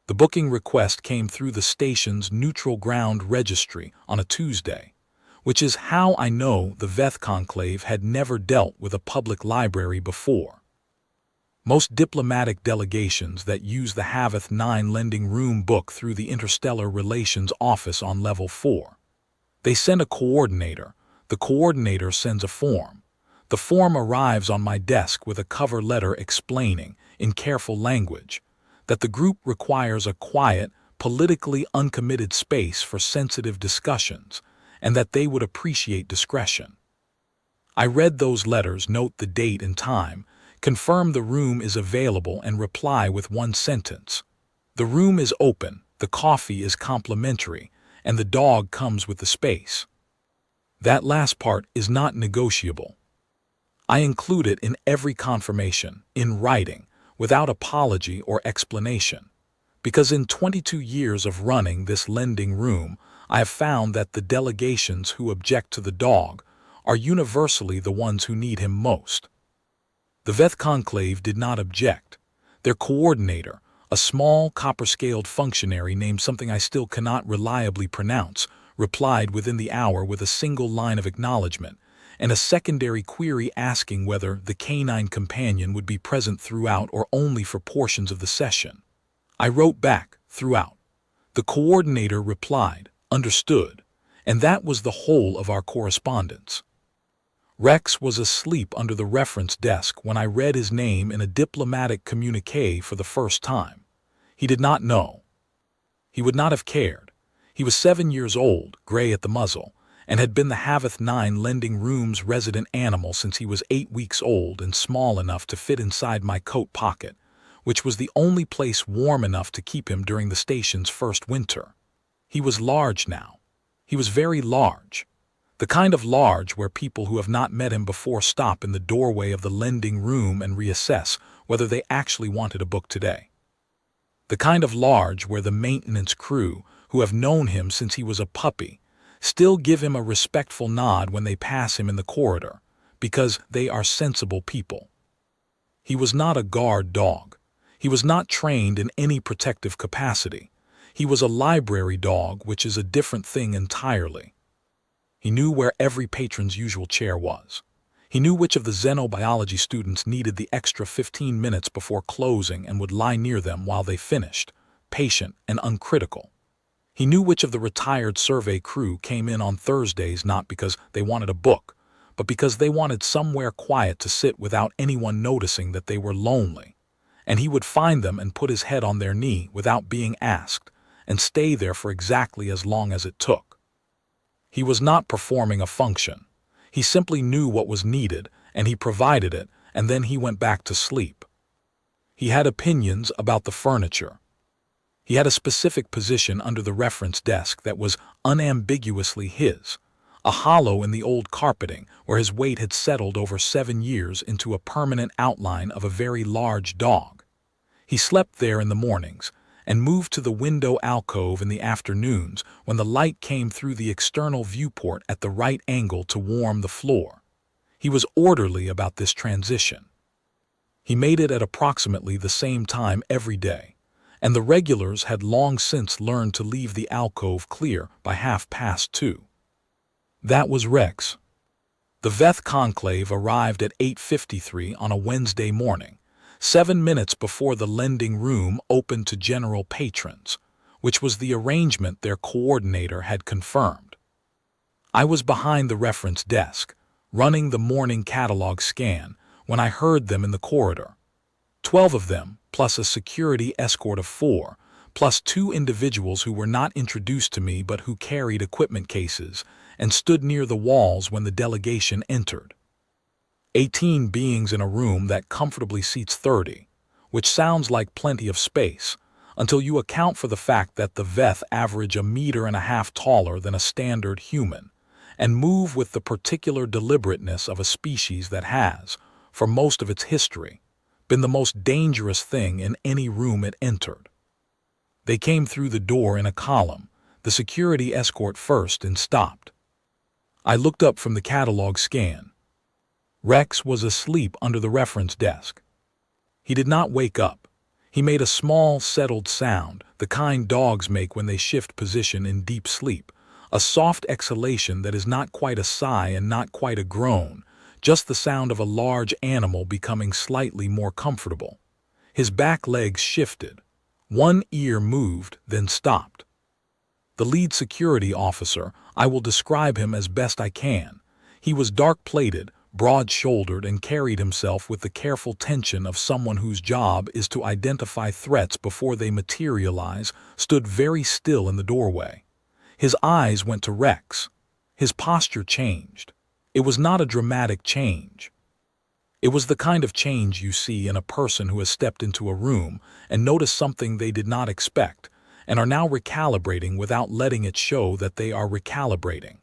The booking request came through the station's neutral ground registry on a Tuesday, which is how I know the Veth Conclave had never dealt with a public library before. Most diplomatic delegations that use the Veth 9 lending room book through the Interstellar Relations Office on Level 4. They send a coordinator. The coordinator sends a form. The form arrives on my desk with a cover letter explaining, in careful language, that the group requires a quiet, politically uncommitted space for sensitive discussions, and that they would appreciate discretion. I read those letters, note the date and time, confirm the room is available, and reply with one sentence. The room is open, the coffee is complimentary, and the dog comes with the space. That last part is not negotiable. I include it in every confirmation, in writing, without apology or explanation. Because in 22 years of running this lending room, I have found that the delegations who object to the dog are universally the ones who need him most. The Veth Conclave did not object. Their coordinator, a small copper-scaled functionary named something I still cannot reliably pronounce, replied within the hour with a single line of acknowledgement, and a secondary query asking whether the canine companion would be present throughout or only for portions of the session. I wrote back, throughout. The coordinator replied, understood, and that was the whole of our correspondence. Rex was asleep under the reference desk when I read his name in a diplomatic communique for the first time. He did not know. He would not have cared. He was 7 years old, gray at the muzzle, and had been the Veth 9 lending room's resident animal since he was 8 weeks old and small enough to fit inside my coat pocket, which was the only place warm enough to keep him during the station's first winter. He was large now. He was very large. The kind of large where people who have not met him before stop in the doorway of the lending room and reassess whether they actually wanted a book today. The kind of large where the maintenance crew, who have known him since he was a puppy, still give him a respectful nod when they pass him in the corridor, because they are sensible people. He was not a guard dog. He was not trained in any protective capacity. He was a library dog, which is a different thing entirely. He knew where every patron's usual chair was. He knew which of the xenobiology students needed the extra 15 minutes before closing and would lie near them while they finished, patient and uncritical. He knew which of the retired survey crew came in on Thursdays not because they wanted a book, but because they wanted somewhere quiet to sit without anyone noticing that they were lonely. And he would find them and put his head on their knee without being asked, and stay there for exactly as long as it took. He was not performing a function. He simply knew what was needed, and he provided it, and then he went back to sleep. He had opinions about the furniture. He had a specific position under the reference desk that was unambiguously his, a hollow in the old carpeting where his weight had settled over 7 years into a permanent outline of a very large dog. He slept there in the mornings, and moved to the window alcove in the afternoons when the light came through the external viewport at the right angle to warm the floor. He was orderly about this transition. He made it at approximately the same time every day, and the regulars had long since learned to leave the alcove clear by 2:30. That was Rex. The Veth Conclave arrived at 8:53 on a Wednesday morning, 7 minutes before the lending room opened to general patrons, which was the arrangement their coordinator had confirmed. I was behind the reference desk, running the morning catalog scan, when I heard them in the corridor. 12 of them, plus a security escort of 4, plus 2 individuals who were not introduced to me but who carried equipment cases and stood near the walls when the delegation entered. 18 beings in a room that comfortably seats 30, which sounds like plenty of space, until you account for the fact that the Veth average 1.5 meters taller than a standard human, and move with the particular deliberateness of a species that has, for most of its history, been the most dangerous thing in any room it entered. They came through the door in a column, the security escort first, and stopped. I looked up from the catalog scan. Rex was asleep under the reference desk. He did not wake up. He made a small, settled sound, the kind dogs make when they shift position in deep sleep, a soft exhalation that is not quite a sigh and not quite a groan, just the sound of a large animal becoming slightly more comfortable. His back legs shifted. One ear moved, then stopped. The lead security officer, I will describe him as best I can. He was dark-plated, broad-shouldered, and carried himself with the careful tension of someone whose job is to identify threats before they materialize, stood very still in the doorway. His eyes went to Rex. His posture changed. It was not a dramatic change. It was the kind of change you see in a person who has stepped into a room and noticed something they did not expect, and are now recalibrating without letting it show that they are recalibrating.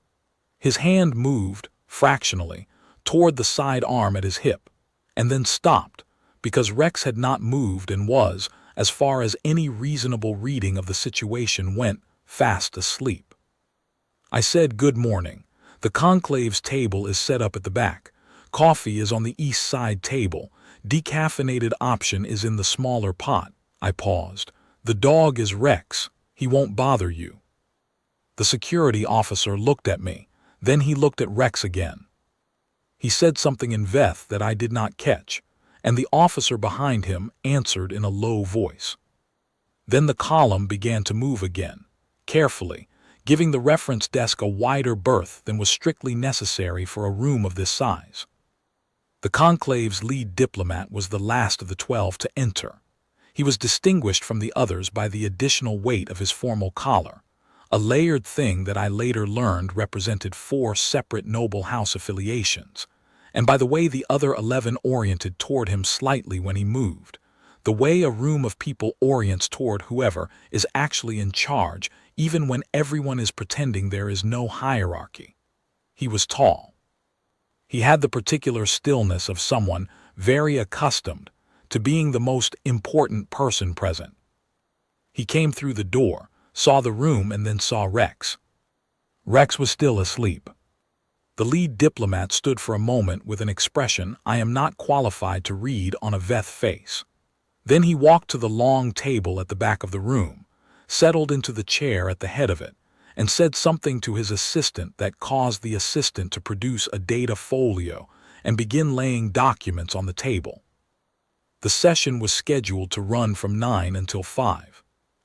His hand moved, fractionally, toward the side arm at his hip, and then stopped, because Rex had not moved and was, as far as any reasonable reading of the situation went, fast asleep. I said, "Good morning. The Conclave's table is set up at the back. Coffee is on the east side table. Decaffeinated option is in the smaller pot." I paused. "The dog is Rex. He won't bother you." The security officer looked at me. Then he looked at Rex again. He said something in Veth that I did not catch, and the officer behind him answered in a low voice. Then the column began to move again, carefully, giving the reference desk a wider berth than was strictly necessary for a room of this size. The Conclave's lead diplomat was the last of the 12 to enter. He was distinguished from the others by the additional weight of his formal collar, a layered thing that I later learned represented 4 separate noble house affiliations, and by the way the other 11 oriented toward him slightly when he moved, the way a room of people orients toward whoever is actually in charge, even when everyone is pretending there is no hierarchy. He was tall. He had the particular stillness of someone very accustomed to being the most important person present. He came through the door, saw the room, and then saw Rex. Rex was still asleep. The lead diplomat stood for a moment with an expression I am not qualified to read on a Veth face. Then he walked to the long table at the back of the room, settled into the chair at the head of it, and said something to his assistant that caused the assistant to produce a data folio and begin laying documents on the table. The session was scheduled to run from 9 until 5.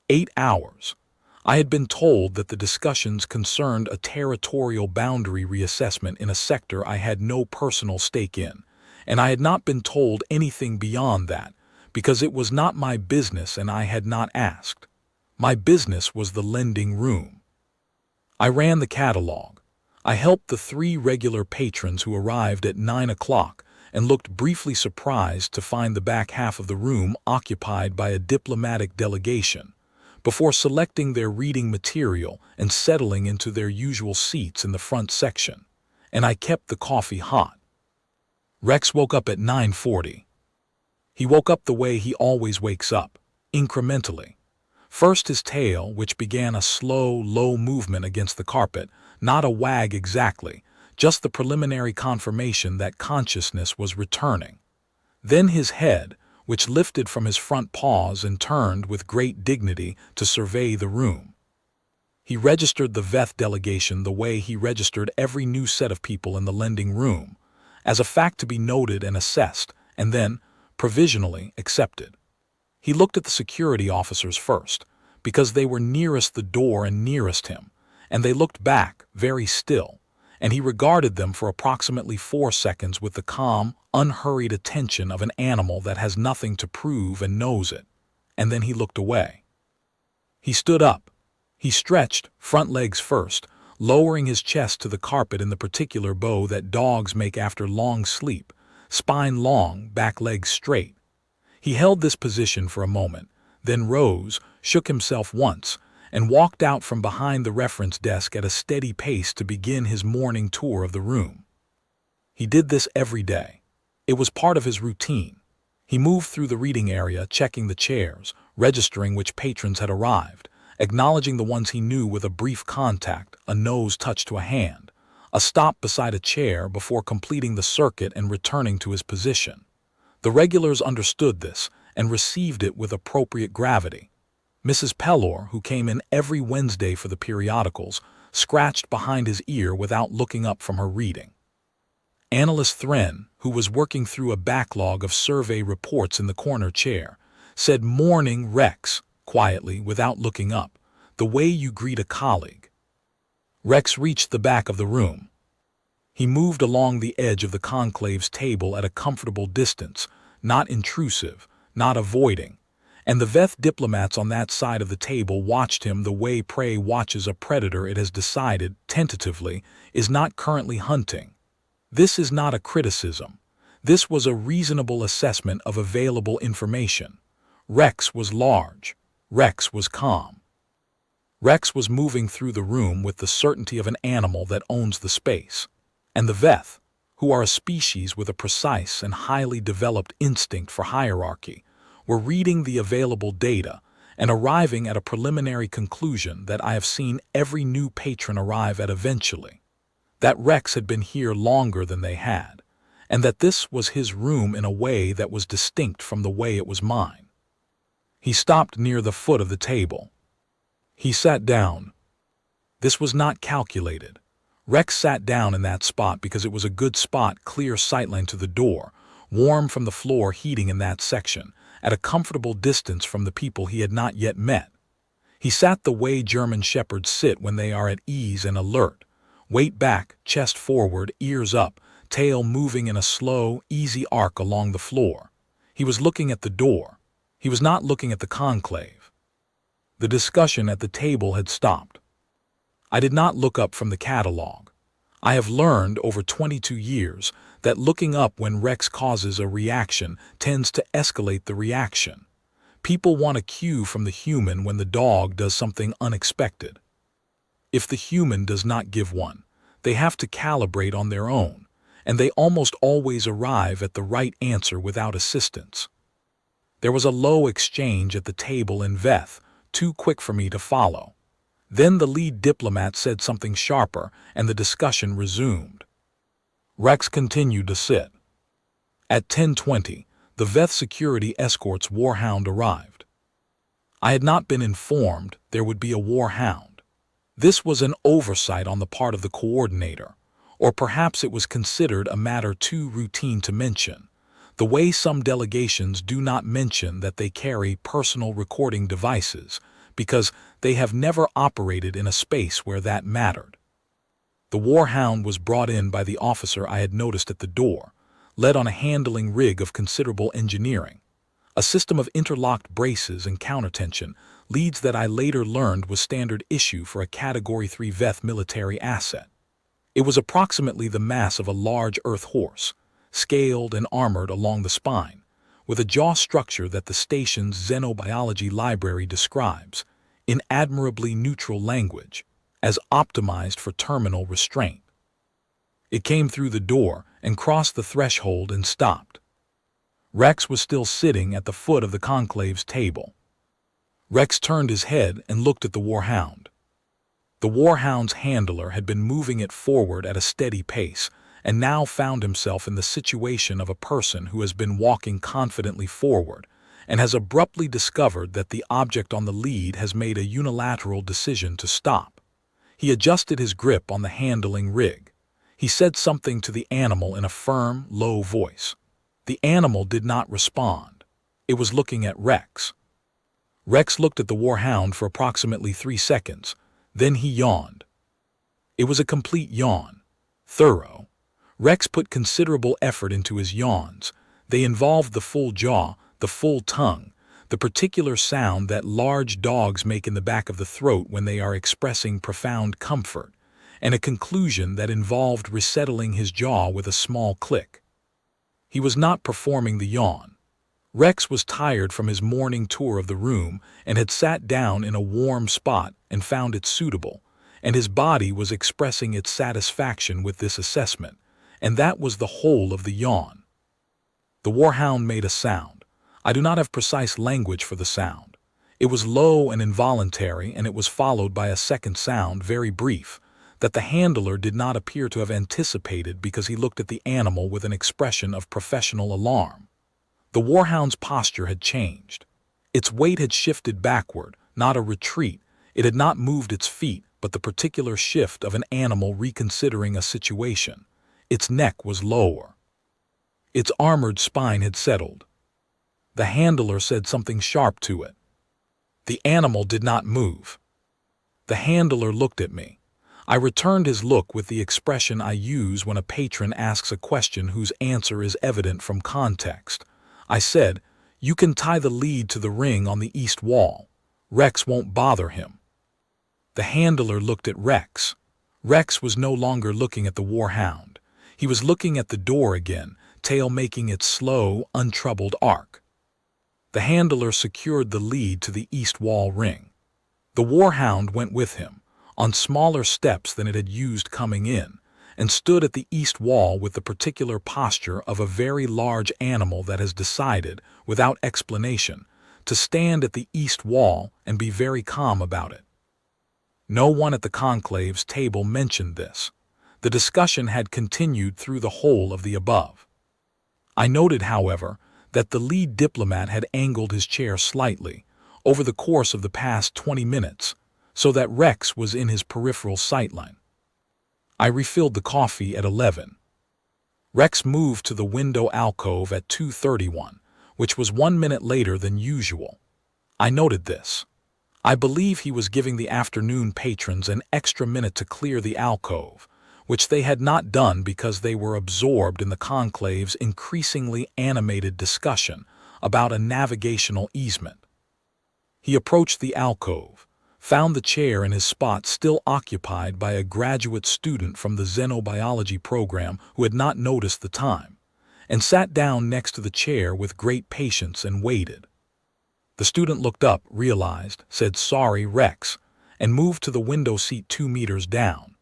8 hours. I had been told that the discussions concerned a territorial boundary reassessment in a sector I had no personal stake in, and I had not been told anything beyond that, because it was not my business and I had not asked. My business was the lending room. I ran the catalog. I helped the 3 regular patrons who arrived at 9 o'clock and looked briefly surprised to find the back half of the room occupied by a diplomatic delegation, before selecting their reading material and settling into their usual seats in the front section, and I kept the coffee hot. Rex woke up at 9:40. He woke up the way he always wakes up, incrementally. First his tail, which began a slow, low movement against the carpet, not a wag exactly, just the preliminary confirmation that consciousness was returning. Then his head, which lifted from his front paws and turned with great dignity to survey the room. He registered the Veth delegation the way he registered every new set of people in the lending room, as a fact to be noted and assessed, and then, provisionally, accepted. He looked at the security officers first, because they were nearest the door and nearest him, and they looked back, very still, and he regarded them for approximately 4 seconds with the calm, unhurried attention of an animal that has nothing to prove and knows it, and then he looked away. He stood up. He stretched, front legs first, lowering his chest to the carpet in the particular bow that dogs make after long sleep, spine long, back legs straight. He held this position for a moment, then rose, shook himself once, and walked out from behind the reference desk at a steady pace to begin his morning tour of the room. He did this every day. It was part of his routine. He moved through the reading area, checking the chairs, registering which patrons had arrived, acknowledging the ones he knew with a brief contact, a nose touch to a hand, a stop beside a chair before completing the circuit and returning to his position. The regulars understood this, and received it with appropriate gravity. Mrs. Pellor, who came in every Wednesday for the periodicals, scratched behind his ear without looking up from her reading. Annalise Thren, who was working through a backlog of survey reports in the corner chair, said, "Morning, Rex," quietly, without looking up, "the way you greet a colleague." Rex reached the back of the room. He moved along the edge of the conclave's table at a comfortable distance, not intrusive, not avoiding, and the Veth diplomats on that side of the table watched him the way prey watches a predator it has decided, tentatively, is not currently hunting. This is not a criticism. This was a reasonable assessment of available information. Rex was large. Rex was calm. Rex was moving through the room with the certainty of an animal that owns the space. And the Veth, who are a species with a precise and highly developed instinct for hierarchy, were reading the available data and arriving at a preliminary conclusion that I have seen every new patron arrive at eventually. That Rex had been here longer than they had, and that this was his room in a way that was distinct from the way it was mine. He stopped near the foot of the table. He sat down. This was not calculated. Rex sat down in that spot because it was a good spot, clear sightline to the door, warm from the floor heating in that section, at a comfortable distance from the people he had not yet met. He sat the way German shepherds sit when they are at ease and alert, weight back, chest forward, ears up, tail moving in a slow, easy arc along the floor. He was looking at the door. He was not looking at the conclave. The discussion at the table had stopped. I did not look up from the catalog. I have learned over 22 years that looking up when Rex causes a reaction tends to escalate the reaction. People want a cue from the human when the dog does something unexpected. If the human does not give one, they have to calibrate on their own, and they almost always arrive at the right answer without assistance. There was a low exchange at the table in Veth, too quick for me to follow. Then the lead diplomat said something sharper, and the discussion resumed. Rex continued to sit. At 10:20, the Veth security escort's warhound arrived. I had not been informed there would be a warhound. This was an oversight on the part of the coordinator, or perhaps it was considered a matter too routine to mention, the way some delegations do not mention that they carry personal recording devices, because they have never operated in a space where that mattered. The warhound was brought in by the officer I had noticed at the door, led on a handling rig of considerable engineering. A system of interlocked braces and countertension, leads that I later learned was standard issue for a Category 3 Veth military asset. It was approximately the mass of a large earth horse, scaled and armored along the spine, with a jaw structure that the station's xenobiology library describes, in admirably neutral language, as optimized for terminal restraint. It came through the door and crossed the threshold and stopped. Rex was still sitting at the foot of the conclave's table. Rex turned his head and looked at the warhound. The warhound's handler had been moving it forward at a steady pace, and now found himself in the situation of a person who has been walking confidently forward, and has abruptly discovered that the object on the lead has made a unilateral decision to stop. He adjusted his grip on the handling rig. He said something to the animal in a firm, low voice. The animal did not respond. It was looking at Rex. Rex looked at the warhound for approximately 3 seconds. Then he yawned. It was a complete yawn. Thorough. Rex put considerable effort into his yawns. They involved the full jaw, the full tongue, the particular sound that large dogs make in the back of the throat when they are expressing profound comfort, and a conclusion that involved resettling his jaw with a small click. He was not performing the yawn. Rex was tired from his morning tour of the room and had sat down in a warm spot and found it suitable, and his body was expressing its satisfaction with this assessment, and that was the whole of the yawn. The warhound made a sound. I do not have precise language for the sound. It was low and involuntary, and it was followed by a second sound, very brief, that the handler did not appear to have anticipated because he looked at the animal with an expression of professional alarm. The warhound's posture had changed. Its weight had shifted backward, not a retreat. It had not moved its feet, but the particular shift of an animal reconsidering a situation. Its neck was lower. Its armored spine had settled. The handler said something sharp to it. The animal did not move. The handler looked at me. I returned his look with the expression I use when a patron asks a question whose answer is evident from context. I said, "You can tie the lead to the ring on the east wall. Rex won't bother him." The handler looked at Rex. Rex was no longer looking at the warhound. He was looking at the door again, tail making its slow, untroubled arc. The handler secured the lead to the east wall ring. The warhound went with him, on smaller steps than it had used coming in, and stood at the east wall with the particular posture of a very large animal that has decided, without explanation, to stand at the east wall and be very calm about it. No one at the conclave's table mentioned this. The discussion had continued through the whole of the above. I noted, however, that the lead diplomat had angled his chair slightly over the course of the past 20 minutes, so that Rex was in his peripheral sightline. I refilled the coffee at 11. Rex moved to the window alcove at 2:31, which was 1 minute later than usual. I noted this. I believe he was giving the afternoon patrons an extra minute to clear the alcove, which they had not done because they were absorbed in the conclave's increasingly animated discussion about a navigational easement. He approached the alcove, found the chair in his spot still occupied by a graduate student from the xenobiology program who had not noticed the time, and sat down next to the chair with great patience and waited. The student looked up, realized, said, "Sorry, Rex," and moved to the window seat 2 meters down.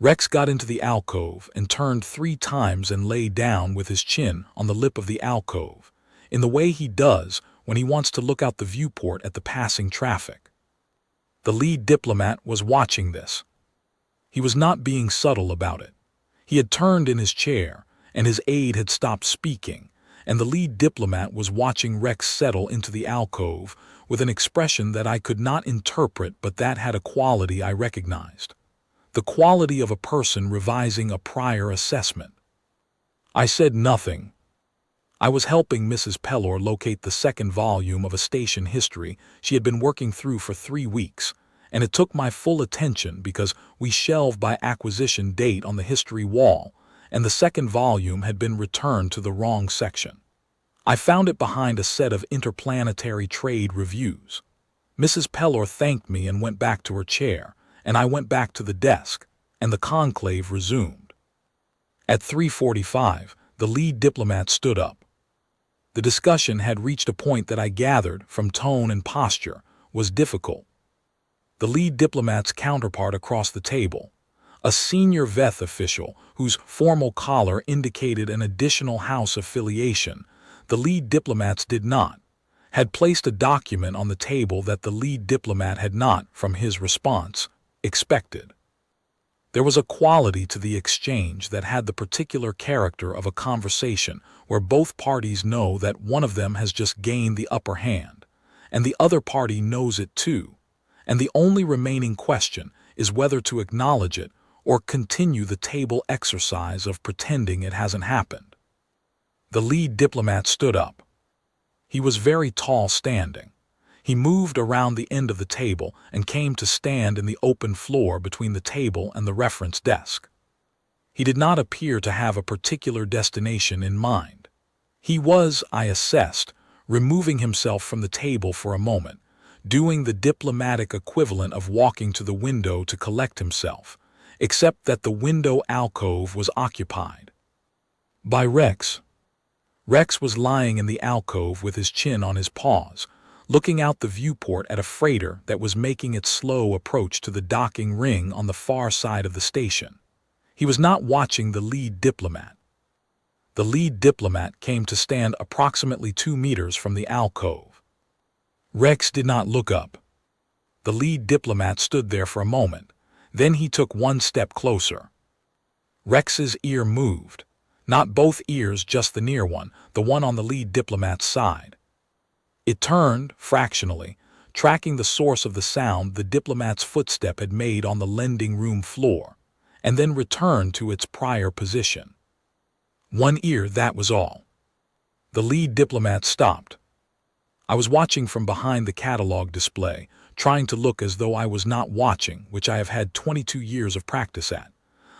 Rex got into the alcove and turned 3 times and lay down with his chin on the lip of the alcove, in the way he does when he wants to look out the viewport at the passing traffic. The lead diplomat was watching this. He was not being subtle about it. He had turned in his chair, and his aide had stopped speaking, and the lead diplomat was watching Rex settle into the alcove with an expression that I could not interpret, but that had a quality I recognized. The quality of a person revising a prior assessment. I said nothing. I was helping Mrs. Pellor locate the second volume of a station history she had been working through for 3 weeks, and it took my full attention because we shelved by acquisition date on the history wall, and the second volume had been returned to the wrong section. I found it behind a set of interplanetary trade reviews. Mrs. Pellor thanked me and went back to her chair, and I went back to the desk, and the conclave resumed. At 3:45, the lead diplomat stood up. The discussion had reached a point that I gathered, from tone and posture, was difficult. The lead diplomat's counterpart across the table, a senior Veth official whose formal collar indicated an additional house affiliation, the lead diplomats did not, had placed a document on the table that the lead diplomat had not, from his response, expected. There was a quality to the exchange that had the particular character of a conversation where both parties know that one of them has just gained the upper hand, and the other party knows it too, and the only remaining question is whether to acknowledge it or continue the table exercise of pretending it hasn't happened. The lead diplomat stood up. He was very tall standing. He moved around the end of the table and came to stand in the open floor between the table and the reference desk. He did not appear to have a particular destination in mind. He was, I assessed, removing himself from the table for a moment, doing the diplomatic equivalent of walking to the window to collect himself, except that the window alcove was occupied by Rex. Rex was lying in the alcove with his chin on his paws, looking out the viewport at a freighter that was making its slow approach to the docking ring on the far side of the station. He was not watching the lead diplomat. The lead diplomat came to stand approximately 2 meters from the alcove. Rex did not look up. The lead diplomat stood there for a moment. Then he took 1 step closer. Rex's ear moved, Not both ears, just the near one, the one on the lead diplomat's side. It turned, fractionally, tracking the source of the sound the diplomat's footstep had made on the lending room floor, and then returned to its prior position. One ear, that was all. The lead diplomat stopped. I was watching from behind the catalog display, trying to look as though I was not watching, which I have had 22 years of practice at.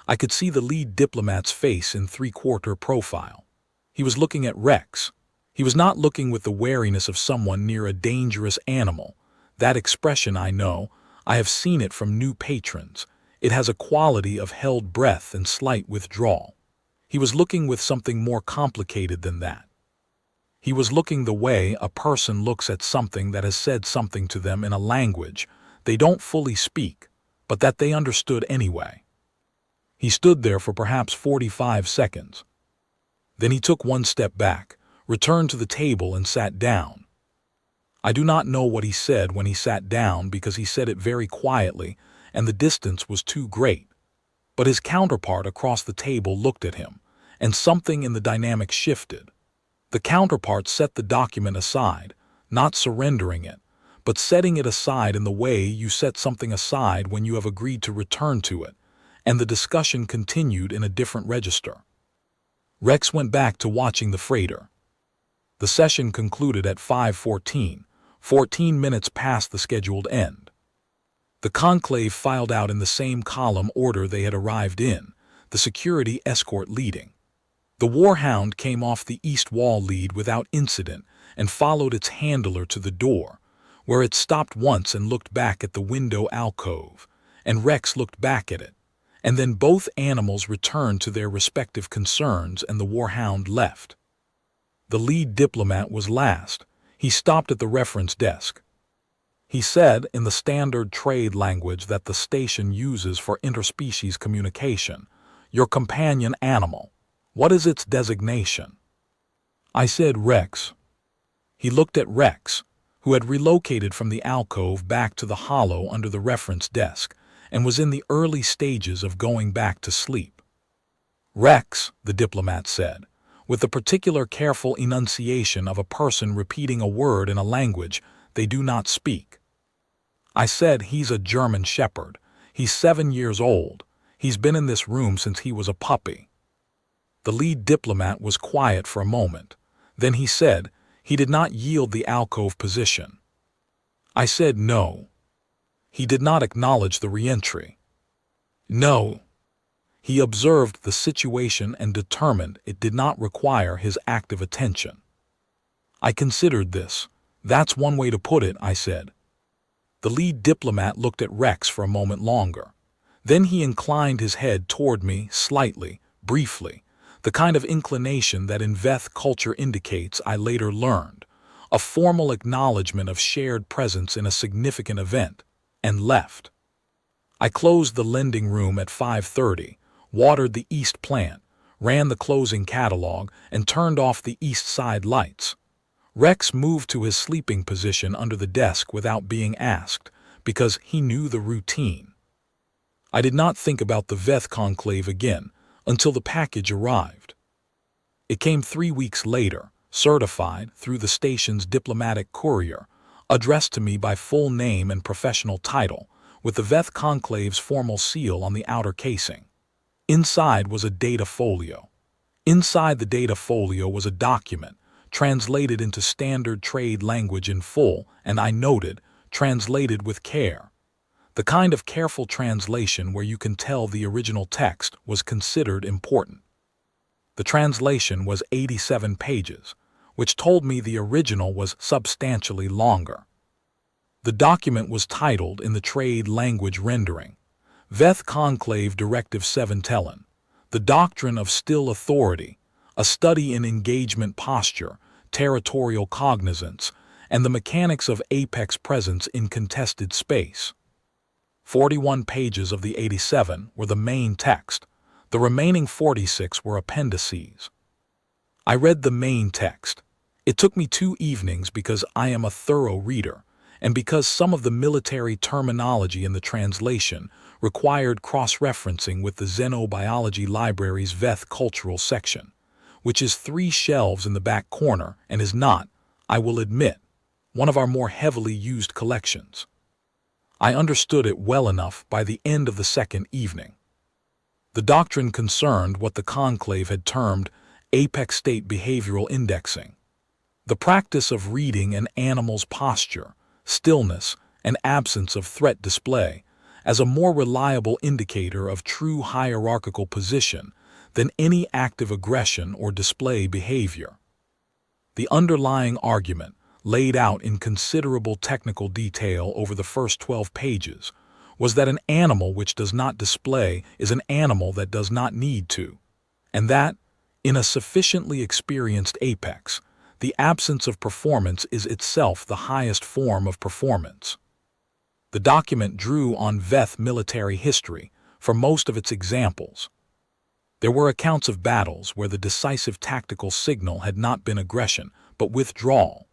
I could see the lead diplomat's face in three-quarter profile. He was looking at Rex. He was not looking with the wariness of someone near a dangerous animal. That expression, I know. I have seen it from new patrons. It has a quality of held breath and slight withdrawal. He was looking with something more complicated than that. He was looking the way a person looks at something that has said something to them in a language they don't fully speak, but that they understood anyway. He stood there for perhaps 45 seconds. Then he took one step back, returned to the table and sat down. I do not know what he said when he sat down because he said it very quietly and the distance was too great. But his counterpart across the table looked at him, and something in the dynamic shifted. The counterpart set the document aside, not surrendering it, but setting it aside in the way you set something aside when you have agreed to return to it, and the discussion continued in a different register. Rex went back to watching the freighter. The session concluded at 5:14, 14 minutes past the scheduled end. The conclave filed out in the same column order they had arrived in, the security escort leading. The warhound came off the east wall lead without incident and followed its handler to the door, where it stopped once and looked back at the window alcove, and Rex looked back at it. And then both animals returned to their respective concerns and the warhound left. The lead diplomat was last. He stopped at the reference desk. He said in the standard trade language that the station uses for interspecies communication, "Your companion animal. What is its designation?" I said Rex. He looked at Rex, who had relocated from the alcove back to the hollow under the reference desk, and was in the early stages of going back to sleep. "Rex," the diplomat said, with the particular careful enunciation of a person repeating a word in a language they do not speak. I said, "He's a German shepherd. He's 7 years old. He's been in this room since he was a puppy." The lead diplomat was quiet for a moment. Then he said he did not yield the alcove position. I said no. He did not acknowledge the re-entry. No. He observed the situation and determined it did not require his active attention. I considered this. "That's one way to put it," I said. The lead diplomat looked at Rex for a moment longer. Then he inclined his head toward me slightly, briefly, the kind of inclination that in Veth culture indicates, I later learned, a formal acknowledgement of shared presence in a significant event, and left. I closed the lending room at 5:30, watered the east plant, ran the closing catalog, and turned off the east side lights. Rex moved to his sleeping position under the desk without being asked, because he knew the routine. I did not think about the Veth Conclave again until the package arrived. It came 3 weeks later, certified through the station's diplomatic courier, addressed to me by full name and professional title, with the Veth Conclave's formal seal on the outer casing. Inside was a data folio. Inside the data folio was a document, translated into standard trade language in full, and I noted, translated with care. The kind of careful translation where you can tell the original text was considered important. The translation was 87 pages, which told me the original was substantially longer. The document was titled in the trade language rendering, Veth Conclave Directive 7 Tellin, The Doctrine of Still Authority, a Study in Engagement Posture, Territorial Cognizance, and the Mechanics of Apex Presence in Contested Space. 41 pages of the 87 were the main text. The remaining 46 were appendices. I read the main text. It took me 2 evenings because I am a thorough reader, and because some of the military terminology in the translation required cross-referencing with the Xenobiology Library's Veth Cultural section. which is 3 shelves in the back corner and is not, I will admit, one of our more heavily used collections. I understood it well enough by the end of the second evening. The doctrine concerned what the conclave had termed apex state behavioral indexing, the practice of reading an animal's posture, stillness, and absence of threat display as a more reliable indicator of true hierarchical position than any active aggression or display behavior. The underlying argument, laid out in considerable technical detail over the first 12 pages, was that an animal which does not display is an animal that does not need to, and that, in a sufficiently experienced apex, the absence of performance is itself the highest form of performance. The document drew on Veth military history for most of its examples. There were accounts of battles where the decisive tactical signal had not been aggression, but withdrawal,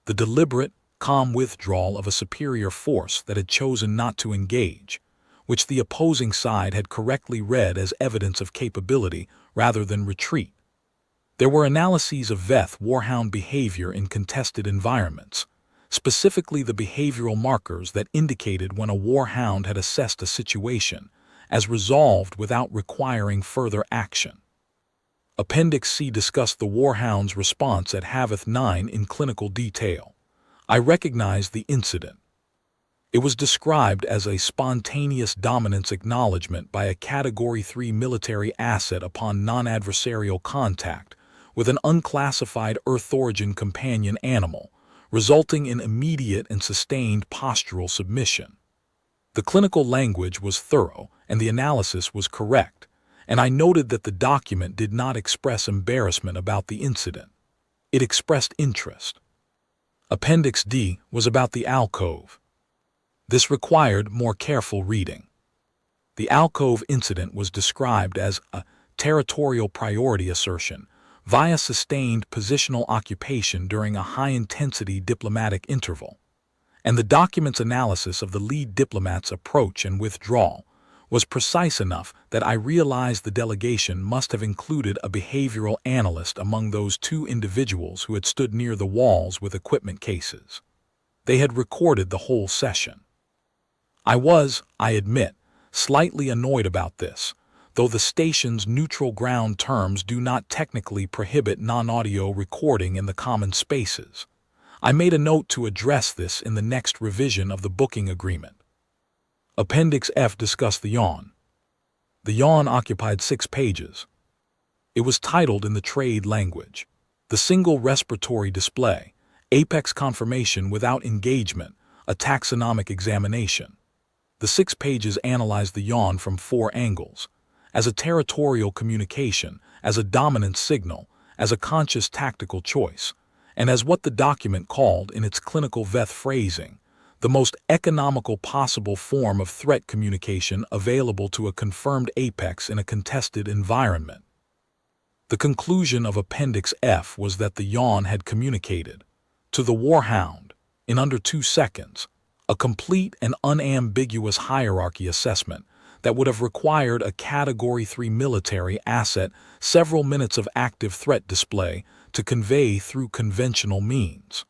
the deliberate, calm withdrawal of a superior force that had chosen not to engage, which the opposing side had correctly read as evidence of capability rather than retreat. There were analyses of Veth warhound behavior in contested environments, specifically the behavioral markers that indicated when a warhound had assessed a situation as resolved without requiring further action. Appendix C discussed the warhound's response at Veth 9 in clinical detail. I recognized the incident. It was described as a spontaneous dominance acknowledgement by a Category 3 military asset upon non-adversarial contact with an unclassified Earth origin companion animal, resulting in immediate and sustained postural submission. The clinical language was thorough and the analysis was correct, and I noted that the document did not express embarrassment about the incident. It expressed interest. Appendix D was about the alcove. This required more careful reading. The alcove incident was described as a territorial priority assertion via sustained positional occupation during a high-intensity diplomatic interval, and the document's analysis of the lead diplomat's approach and withdrawal was precise enough that I realized the delegation must have included a behavioral analyst among those 2 individuals who had stood near the walls with equipment cases. They had recorded the whole session. I was, I admit, slightly annoyed about this, though the station's neutral ground terms do not technically prohibit non-audio recording in the common spaces. I made a note to address this in the next revision of the booking agreement. Appendix F discussed the yawn. The yawn occupied 6 pages. It was titled in the trade language, "The Single Respiratory Display, Apex Confirmation Without Engagement, a Taxonomic Examination." The 6 pages analyzed the yawn from 4 angles: as a territorial communication, as a dominant signal, as a conscious tactical choice, and as what the document called in its clinical Veth phrasing, the most economical possible form of threat communication available to a confirmed apex in a contested environment. The conclusion of Appendix F was that the yawn had communicated, to the warhound, in under 2 seconds, a complete and unambiguous hierarchy assessment that would have required a Category 3 military asset several minutes of active threat display to convey through conventional means.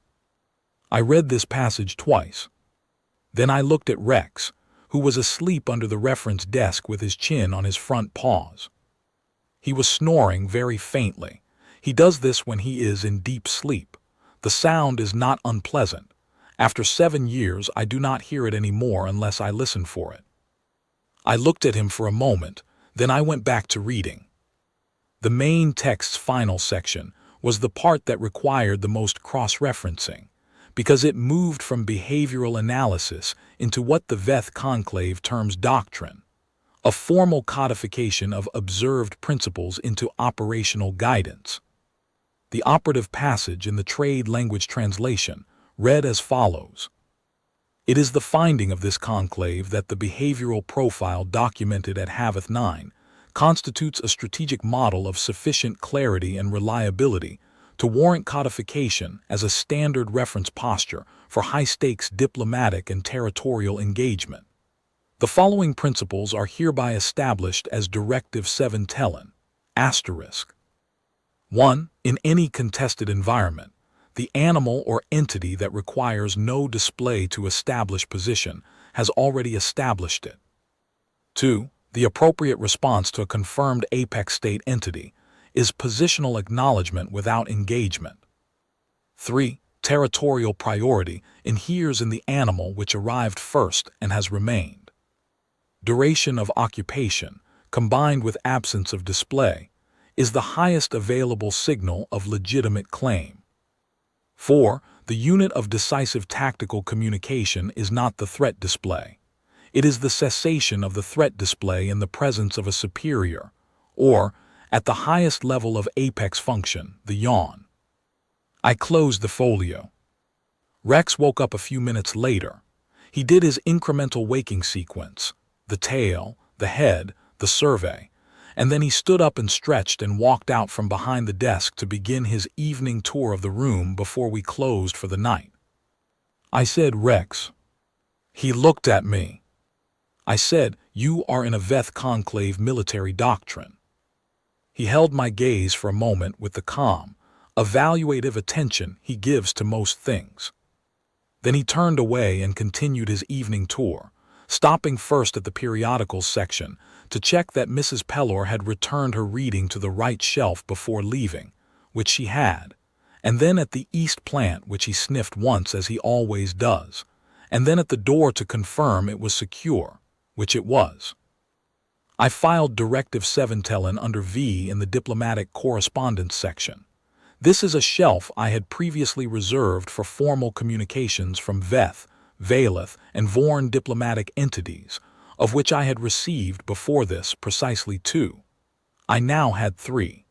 I read this passage twice. Then I looked at Rex, who was asleep under the reference desk with his chin on his front paws. He was snoring very faintly. He does this when he is in deep sleep. The sound is not unpleasant. After 7 years, I do not hear it anymore unless I listen for it. I looked at him for a moment, then I went back to reading. The main text's final section was the part that required the most cross-referencing, because it moved from behavioral analysis into what the Veth Conclave terms doctrine, a formal codification of observed principles into operational guidance. The operative passage in the trade language translation read as follows: "It is the finding of this conclave that the behavioral profile documented at Veth 9 constitutes a strategic model of sufficient clarity and reliability to warrant codification as a standard reference posture for high-stakes diplomatic and territorial engagement. The following principles are hereby established as Directive 7 Tellen, *. 1. In any contested environment, the animal or entity that requires no display to establish position has already established it. 2. The appropriate response to a confirmed apex state entity is positional acknowledgement without engagement. 3. Territorial priority inheres in the animal which arrived first and has remained. Duration of occupation, combined with absence of display, is the highest available signal of legitimate claim. 4. The unit of decisive tactical communication is not the threat display. It is the cessation of the threat display in the presence of a superior, or, at the highest level of apex function, the yawn. I closed the folio. Rex woke up a few minutes later. He did his incremental waking sequence, the tail, the head, the survey, and then he stood up and stretched and walked out from behind the desk to begin his evening tour of the room before we closed for the night. I said, "Rex." He looked at me. I said, "You are in a Veth Conclave military doctrine." He held my gaze for a moment with the calm, evaluative attention he gives to most things. Then he turned away and continued his evening tour, stopping first at the periodicals section to check that Mrs. Pellor had returned her reading to the right shelf before leaving, which she had, and then at the east plant, which he sniffed once as he always does, and then at the door to confirm it was secure, which it was. I filed Directive 7 Telen under V in the diplomatic correspondence section. This is a shelf I had previously reserved for formal communications from Veth, Valeth, and Vorn diplomatic entities, of which I had received before this precisely 2. I now had 3.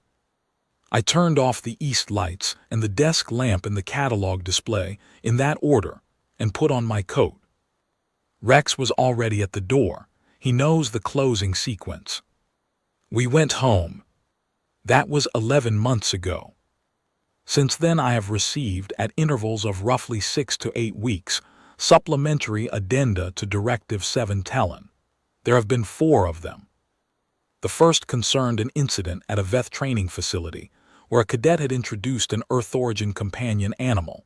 I turned off the east lights and the desk lamp in the catalog display in that order and put on my coat. Rex was already at the door. He knows the closing sequence. We went home. That was 11 months ago. Since then I have received, at intervals of roughly 6 to 8 weeks, supplementary addenda to Directive 7 Telen. There have been 4 of them. The first concerned an incident at a Veth training facility where a cadet had introduced an Earth origin companion animal,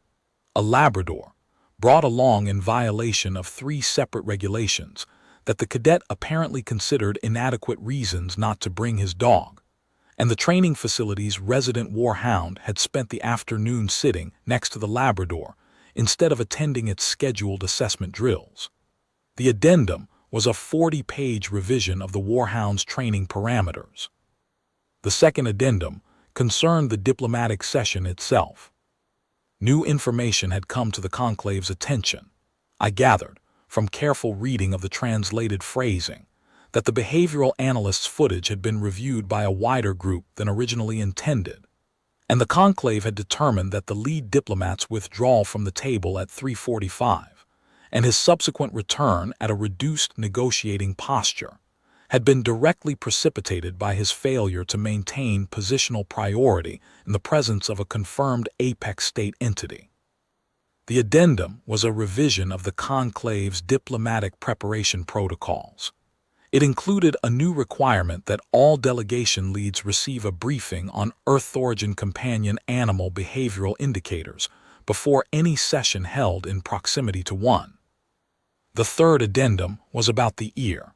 a Labrador, brought along in violation of 3 separate regulations that the cadet apparently considered inadequate reasons not to bring his dog, and the training facility's resident warhound had spent the afternoon sitting next to the Labrador instead of attending its scheduled assessment drills. The addendum was a 40-page revision of the warhound's training parameters. The second addendum concerned the diplomatic session itself. New information had come to the conclave's attention. I gathered, from careful reading of the translated phrasing, that the behavioral analyst's footage had been reviewed by a wider group than originally intended, and the conclave had determined that the lead diplomat's withdrawal from the table at 3:45 and his subsequent return at a reduced negotiating posture had been directly precipitated by his failure to maintain positional priority in the presence of a confirmed apex state entity. The addendum was a revision of the conclave's diplomatic preparation protocols. It included a new requirement that all delegation leads receive a briefing on Earth origin companion animal behavioral indicators before any session held in proximity to one. The third addendum was about the ear.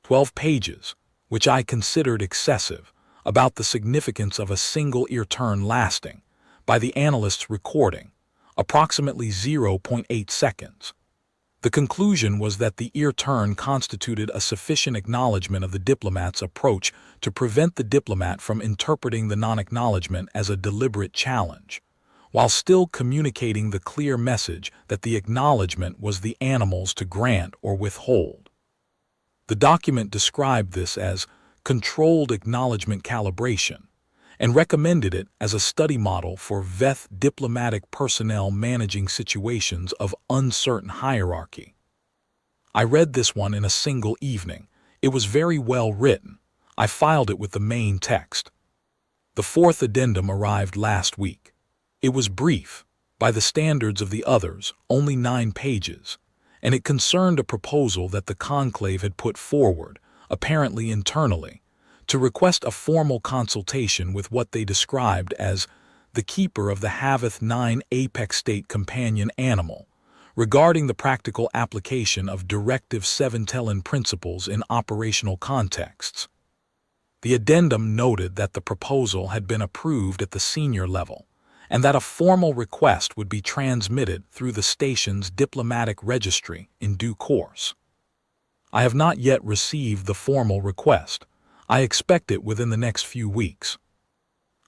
12 pages, which I considered excessive, about the significance of a single ear turn lasting, by the analyst's recording, approximately 0.8 seconds. The conclusion was that the ear turn constituted a sufficient acknowledgement of the diplomat's approach to prevent the diplomat from interpreting the non-acknowledgement as a deliberate challenge, while still communicating the clear message that the acknowledgement was the animal's to grant or withhold. The document described this as controlled acknowledgement calibration and recommended it as a study model for Veth diplomatic personnel managing situations of uncertain hierarchy. I read this one in a single evening. It was very well written. I filed it with the main text. The fourth addendum arrived last week. It was brief, by the standards of the others, only 9 pages, and it concerned a proposal that the conclave had put forward, apparently internally, to request a formal consultation with what they described as the keeper of the Haveth 9 apex state companion animal, regarding the practical application of Directive 7 Tellin principles in operational contexts. The addendum noted that the proposal had been approved at the senior level, and that a formal request would be transmitted through the station's diplomatic registry in due course. I have not yet received the formal request. I expect it within the next few weeks.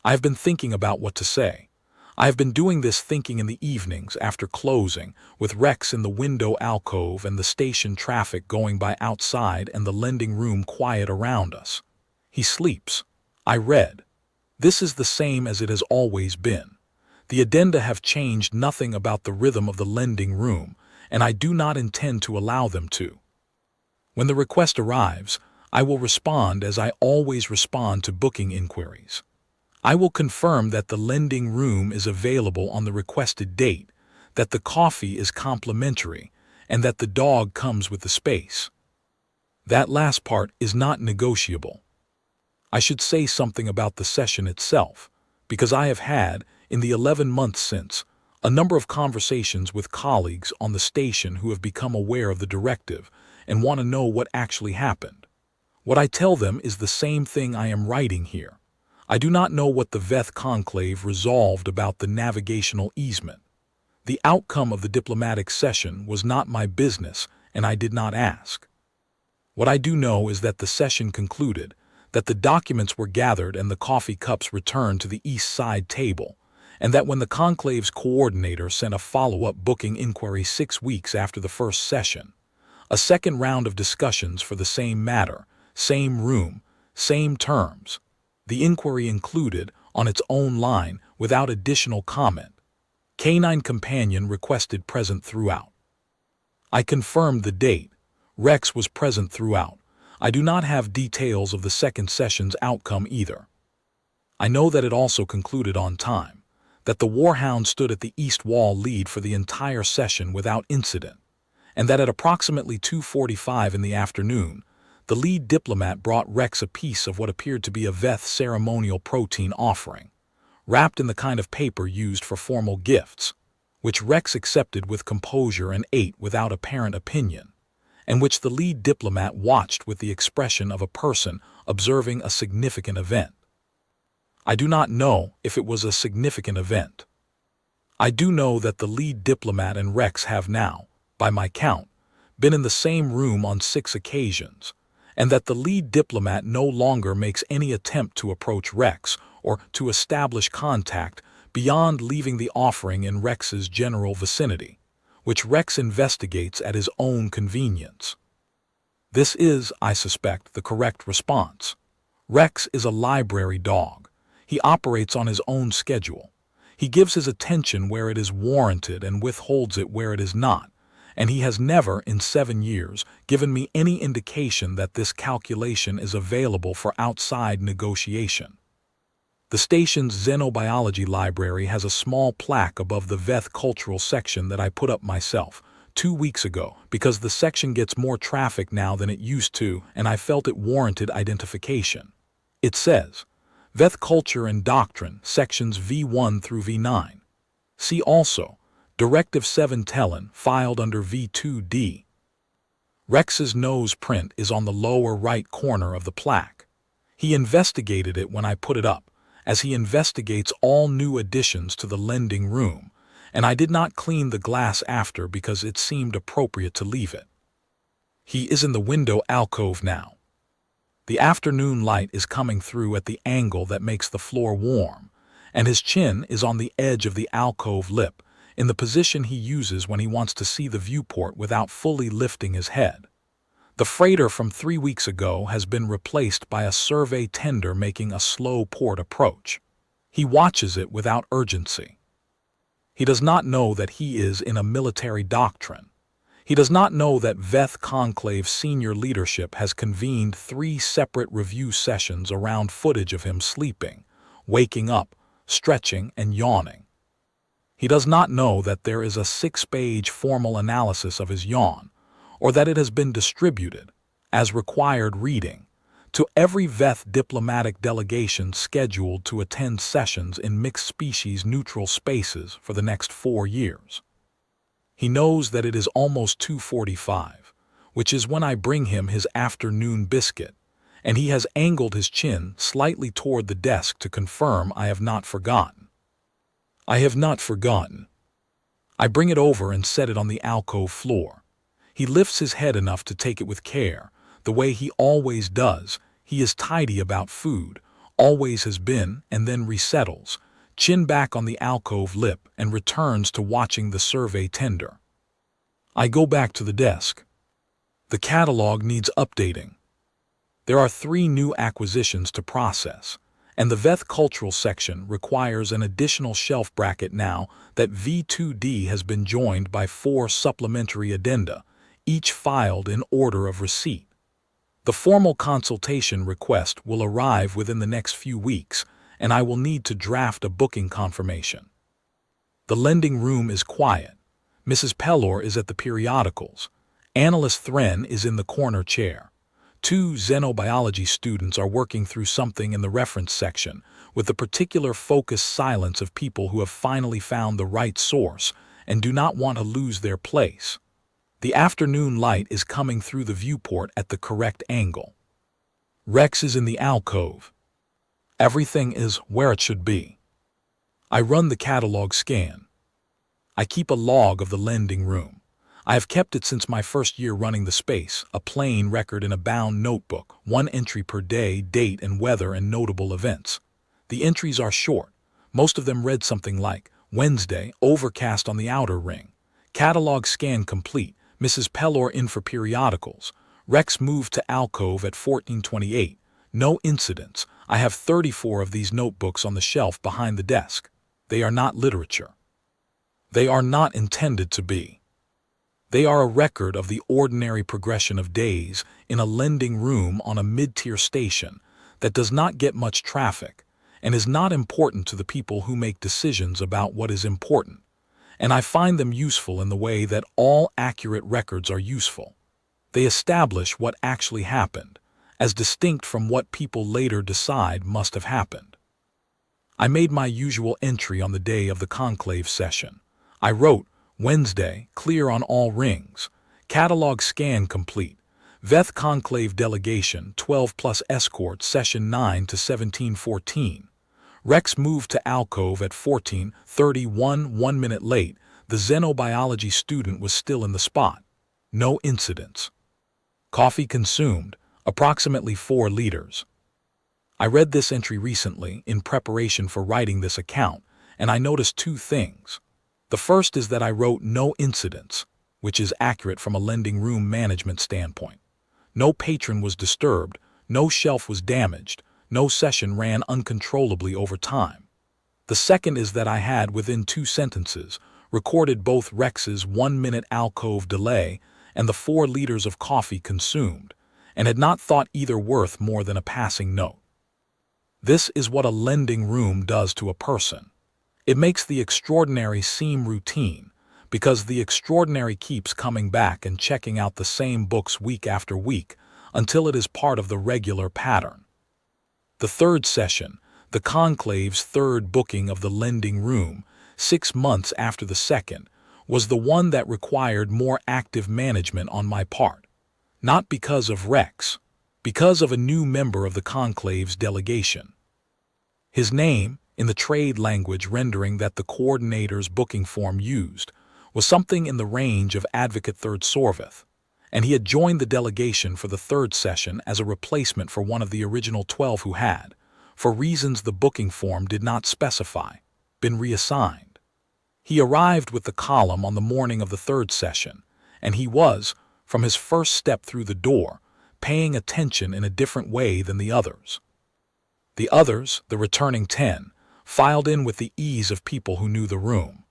I have been thinking about what to say. I have been doing this thinking in the evenings after closing, with Rex in the window alcove and the station traffic going by outside and the lending room quiet around us. He sleeps. I read. This is the same as it has always been. The addenda have changed nothing about the rhythm of the lending room, and I do not intend to allow them to. When the request arrives, I will respond as I always respond to booking inquiries. I will confirm that the lending room is available on the requested date, that the coffee is complimentary, and that the dog comes with the space. That last part is not negotiable. I should say something about the session itself, because I have had, in the 11 months since, a number of conversations with colleagues on the station who have become aware of the directive and want to know what actually happened. What I tell them is the same thing I am writing here. I do not know what the Veth Conclave resolved about the navigational easement. The outcome of the diplomatic session was not my business, and I did not ask. What I do know is that the session concluded, that the documents were gathered and the coffee cups returned to the east side table, and that when the conclave's coordinator sent a follow-up booking inquiry 6 weeks after the first session, a second round of discussions for the same matter, same room, same terms, the inquiry included, on its own line, without additional comment, Canine Companion requested present throughout. I confirmed the date. Rex was present throughout. I do not have details of the second session's outcome either. I know that it also concluded on time, that the Warhound stood at the east wall lead for the entire session without incident, and that at approximately 2:45 in the afternoon, the lead diplomat brought Rex a piece of what appeared to be a Veth ceremonial protein offering, wrapped in the kind of paper used for formal gifts, which Rex accepted with composure and ate without apparent opinion, and which the lead diplomat watched with the expression of a person observing a significant event. I do not know if it was a significant event. I do know that the lead diplomat and Rex have now, by my count, been in the same room on 6 occasions, and that the lead diplomat no longer makes any attempt to approach Rex or to establish contact beyond leaving the offering in Rex's general vicinity, which Rex investigates at his own convenience. This is, I suspect, the correct response. Rex is a library dog. He operates on his own schedule. He gives his attention where it is warranted and withholds it where it is not, and he has never, in 7 years, given me any indication that this calculation is available for outside negotiation. The station's xenobiology library has a small plaque above the Veth cultural section that I put up myself 2 weeks ago because the section gets more traffic now than it used to, and I felt it warranted identification. It says, Veth Culture and Doctrine, sections V1 through V9. See also, Directive 7 Tellin, filed under V2D. Rex's nose print is on the lower right corner of the plaque. He investigated it when I put it up, as he investigates all new additions to the lending room, and I did not clean the glass after because it seemed appropriate to leave it. He is in the window alcove now. The afternoon light is coming through at the angle that makes the floor warm, and his chin is on the edge of the alcove lip, in the position he uses when he wants to see the viewport without fully lifting his head. The freighter from 3 weeks ago has been replaced by a survey tender making a slow port approach. He watches it without urgency. He does not know that he is in a military doctrine. He does not know that Veth Conclave senior leadership has convened 3 separate review sessions around footage of him sleeping, waking up, stretching, and yawning. He does not know that there is a 6-page formal analysis of his yawn, or that it has been distributed, as required reading, to every Veth diplomatic delegation scheduled to attend sessions in mixed-species neutral spaces for the next 4 years. He knows that it is almost 2:45, which is when I bring him his afternoon biscuit, and he has angled his chin slightly toward the desk to confirm I have not forgotten. I have not forgotten. I bring it over and set it on the alcove floor. He lifts his head enough to take it with care, the way he always does. He is tidy about food, always has been, and then resettles, chin back on the alcove lip, and returns to watching the survey tender. I go back to the desk. The catalog needs updating. There are 3 new acquisitions to process, and the Veth Cultural section requires an additional shelf bracket now that V2D has been joined by 4 supplementary addenda, each filed in order of receipt. The formal consultation request will arrive within the next few weeks, and I will need to draft a booking confirmation. The lending room is quiet. Mrs. Pellor is at the periodicals. Analyst Thren is in the corner chair. 2 xenobiology students are working through something in the reference section, with the particular focused silence of people who have finally found the right source and do not want to lose their place. The afternoon light is coming through the viewport at the correct angle. Rex is in the alcove. Everything is where it should be. I run the catalog scan. I keep a log of the lending room. I have kept it since my first year running the space, a plain record in a bound notebook, 1 entry per day, date and weather and notable events. The entries are short. Most of them read something like, Wednesday, overcast on the outer ring. Catalog scan complete. Mrs. Pellor in for periodicals. Rex moved to alcove at 1428. No incidents. I have 34 of these notebooks on the shelf behind the desk. They are not literature. They are not intended to be. They are a record of the ordinary progression of days in a lending room on a mid-tier station that does not get much traffic and is not important to the people who make decisions about what is important. And I find them useful in the way that all accurate records are useful. They establish what actually happened, as distinct from what people later decide must have happened. I made my usual entry on the day of the conclave session. I wrote, Wednesday, clear on all rings. Catalog scan complete. Veth Conclave delegation, 12 plus escort, session 9 to 1714. Rex moved to alcove at 14:31, 1 minute late. The xenobiology student was still in the spot. No incidents. Coffee consumed, approximately 4 liters. I read this entry recently in preparation for writing this account, and I noticed 2 things. The first is that I wrote no incidents, which is accurate from a lending room management standpoint. No patron was disturbed, no shelf was damaged, no session ran uncontrollably over time. The second is that I had, within 2 sentences, recorded both Rex's 1-minute alcove delay and the 4 liters of coffee consumed, and had not thought either worth more than a passing note. This is what a lending room does to a person. It makes the extraordinary seem routine, because the extraordinary keeps coming back and checking out the same books week after week until it is part of the regular pattern. The 3rd session, the conclave's 3rd booking of the lending room, 6 months after the 2nd, was the one that required more active management on my part. Not because of Rex, because of a new member of the conclave's delegation. His name, in the trade language rendering that the coordinator's booking form used, was something in the range of Advocate Third Sorveth, and he had joined the delegation for the 3rd session as a replacement for one of the original 12 who had, for reasons the booking form did not specify, been reassigned. He arrived with the column on the morning of the 3rd session, and he was, from his first step through the door, paying attention in a different way than the others. The others, the returning 10, filed in with the ease of people who knew the room.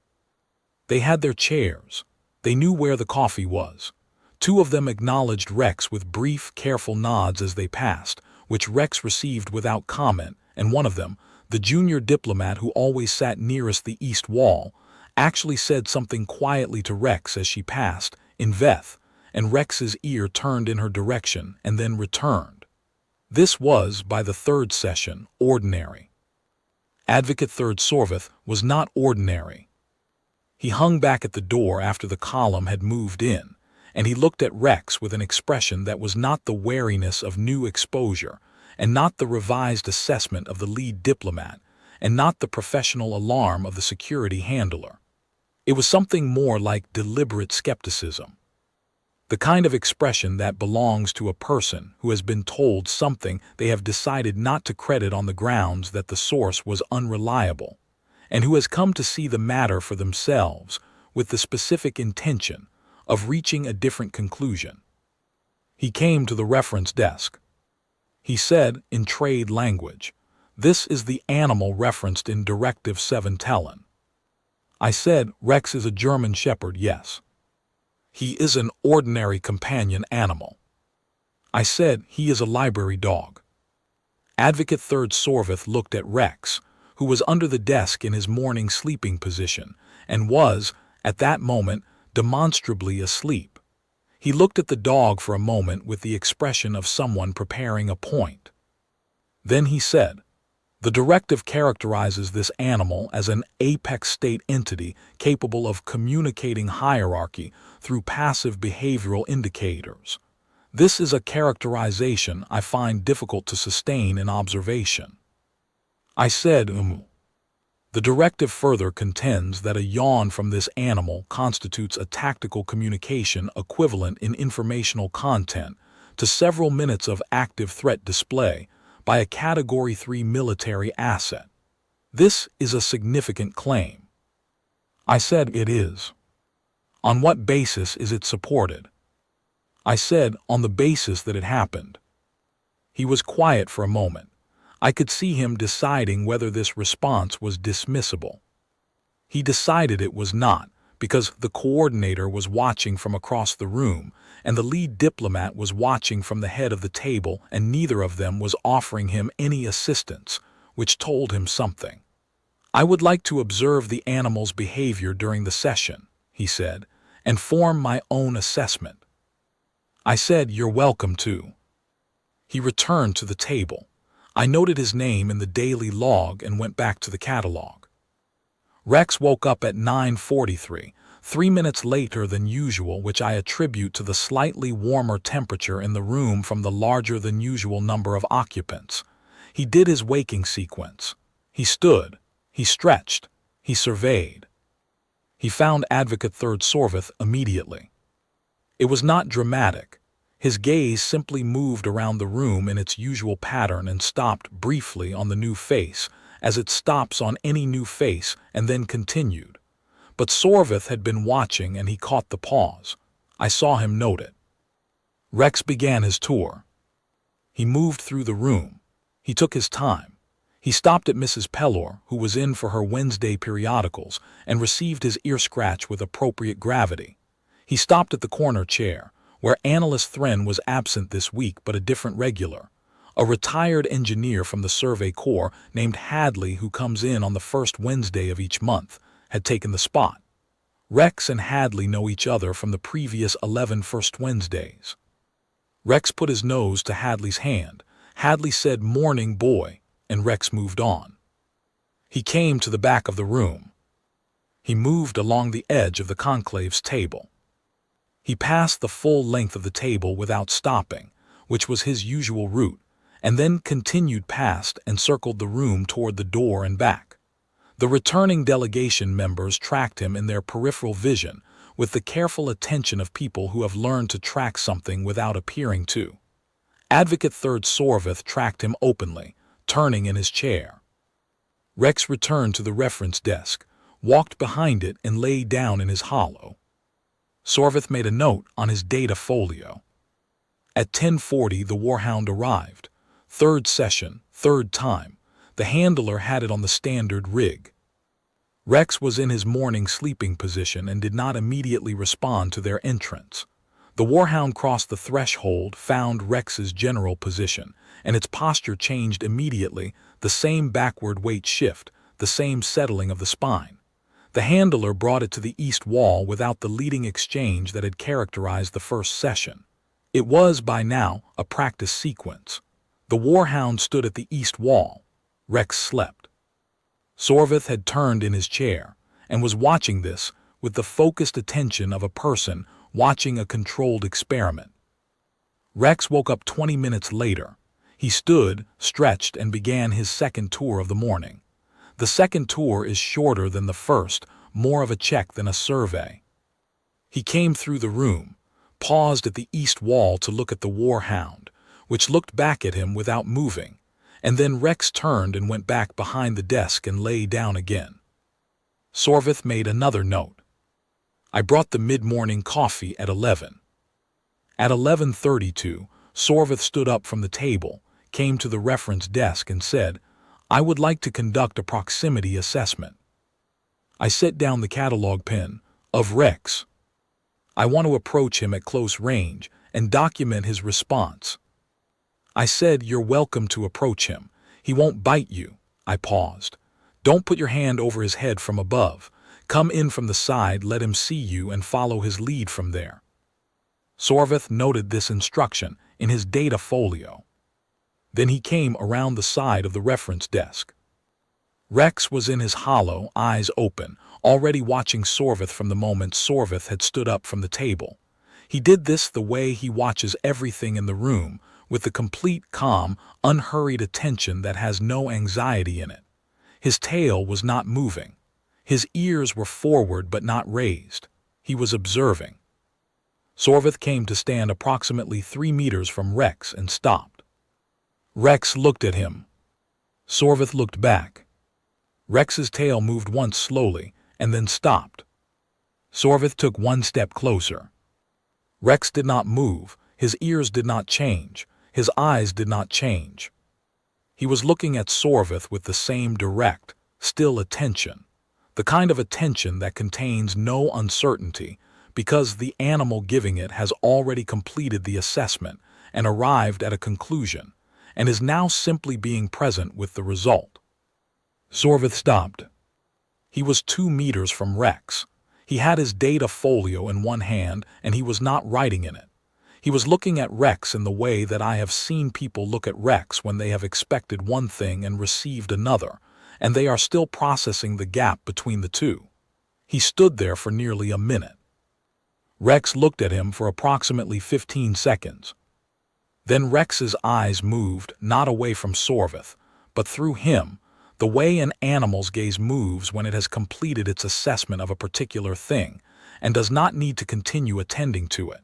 They had their chairs. They knew where the coffee was. 2 of them acknowledged Rex with brief, careful nods as they passed, which Rex received without comment, and one of them, the junior diplomat who always sat nearest the east wall, actually said something quietly to Rex as she passed, in Veth, and Rex's ear turned in her direction and then returned. This was, by the third session, ordinary. Advocate Third Sorveth was not ordinary. He hung back at the door after the column had moved in, and he looked at Rex with an expression that was not the wariness of new exposure, and not the revised assessment of the lead diplomat, and not the professional alarm of the security handler. It was something more like deliberate skepticism. The kind of expression that belongs to a person who has been told something they have decided not to credit on the grounds that the source was unreliable, and who has come to see the matter for themselves with the specific intention of reaching a different conclusion. He came to the reference desk. He said, in trade language, "This is the animal referenced in Directive 7 Talon." I said, "Rex is a German Shepherd, yes." "He is an ordinary companion animal." I said, "He is a library dog." Advocate Third Sorveth looked at Rex, who was under the desk in his morning sleeping position, and was, at that moment, demonstrably asleep. He looked at the dog for a moment with the expression of someone preparing a point. Then he said, "The directive characterizes this animal as an apex state entity capable of communicating hierarchy through passive behavioral indicators. This is a characterization I find difficult to sustain in observation." I said, The directive further contends that a yawn from this animal constitutes a tactical communication equivalent in informational content to several minutes of active threat display by a Category 3 military asset. This is a significant claim." I said, "It is." "On what basis is it supported?" I said, "On the basis that it happened." He was quiet for a moment. I could see him deciding whether this response was dismissible. He decided it was not, because the coordinator was watching from across the room, and the lead diplomat was watching from the head of the table, and neither of them was offering him any assistance, which told him something. "I would like to observe the animal's behavior during the session," he said, "and form my own assessment." I said, "You're welcome to." He returned to the table. I noted his name in the daily log and went back to the catalog. Rex woke up at 9:43, 3 minutes later than usual, which I attribute to the slightly warmer temperature in the room from the larger than usual number of occupants. He did his waking sequence. He stood, he stretched, he surveyed. He found Advocate Third Sorveth immediately. It was not dramatic. His gaze simply moved around the room in its usual pattern and stopped briefly on the new face, as it stops on any new face, and then continued. But Sorveth had been watching and he caught the pause. I saw him note it. Rex began his tour. He moved through the room. He took his time. He stopped at Mrs. Pellor, who was in for her Wednesday periodicals, and received his ear scratch with appropriate gravity. He stopped at the corner chair, where Analyst Thren was absent this week but a different regular. A retired engineer from the Survey Corps named Hadley, who comes in on the first Wednesday of each month, had taken the spot. Rex and Hadley know each other from the previous 11 First Wednesdays. Rex put his nose to Hadley's hand. Hadley said, "Morning, boy," and Rex moved on. He came to the back of the room. He moved along the edge of the conclave's table. He passed the full length of the table without stopping, which was his usual route, and then continued past and circled the room toward the door and back. The returning delegation members tracked him in their peripheral vision with the careful attention of people who have learned to track something without appearing to. Advocate Third Sorveth tracked him openly, turning in his chair. Rex returned to the reference desk, walked behind it, and lay down in his hollow. Sorveth made a note on his data folio. At 10:40 the Warhound arrived. Third session, third time. The handler had it on the standard rig. Rex was in his morning sleeping position and did not immediately respond to their entrance. The Warhound crossed the threshold, found Rex's general position, and its posture changed immediately, the same backward weight shift, the same settling of the spine. The handler brought it to the east wall without the leading exchange that had characterized the first session. It was, by now, a practice sequence. The The warhound stood at the east wall. Rex slept. Sorveth had turned in his chair and was watching this with the focused attention of a person watching a controlled experiment. Rex woke up 20 minutes later. He stood, stretched, and began his second tour of the morning. The second tour is shorter than the first, more of a check than a survey. He came through the room, paused at the east wall to look at the warhound, which looked back at him without moving, and then Rex turned and went back behind the desk and lay down again. Sorveth made another note. I brought the mid-morning coffee at 11. At 11:32, Sorveth stood up from the table, came to the reference desk and said, I would like to conduct a proximity assessment. I set down the catalog pen of Rex. I want to approach him at close range and document his response. I said, you're welcome to approach him. He won't bite you. I paused. Don't put your hand over his head from above. Come in from the side, let him see you, and follow his lead from there. Sorveth noted this instruction in his data folio. Then he came around the side of the reference desk. Rex was in his hollow, eyes open, already watching Sorveth from the moment Sorveth had stood up from the table. He did this the way he watches everything in the room, with the complete calm, unhurried attention that has no anxiety in it. His tail was not moving. His ears were forward but not raised. He was observing. Sorveth came to stand approximately 3 meters from Rex and stopped. Rex looked at him. Sorveth looked back. Rex's tail moved once slowly and then stopped. Sorveth took 1 step closer. Rex did not move, his ears did not change, his eyes did not change. He was looking at Sorveth with the same direct, still attention, the kind of attention that contains no uncertainty because the animal giving it has already completed the assessment and arrived at a conclusion, and is now simply being present with the result. Sorveth stopped. He was 2 meters from Rex. He had his data folio in one hand and he was not writing in it. He was looking at Rex in the way that I have seen people look at Rex when they have expected one thing and received another, and they are still processing the gap between the two. He stood there for nearly a minute. Rex looked at him for approximately 15 seconds. Then Rex's eyes moved not away from Sorveth, but through him, the way an animal's gaze moves when it has completed its assessment of a particular thing and does not need to continue attending to it.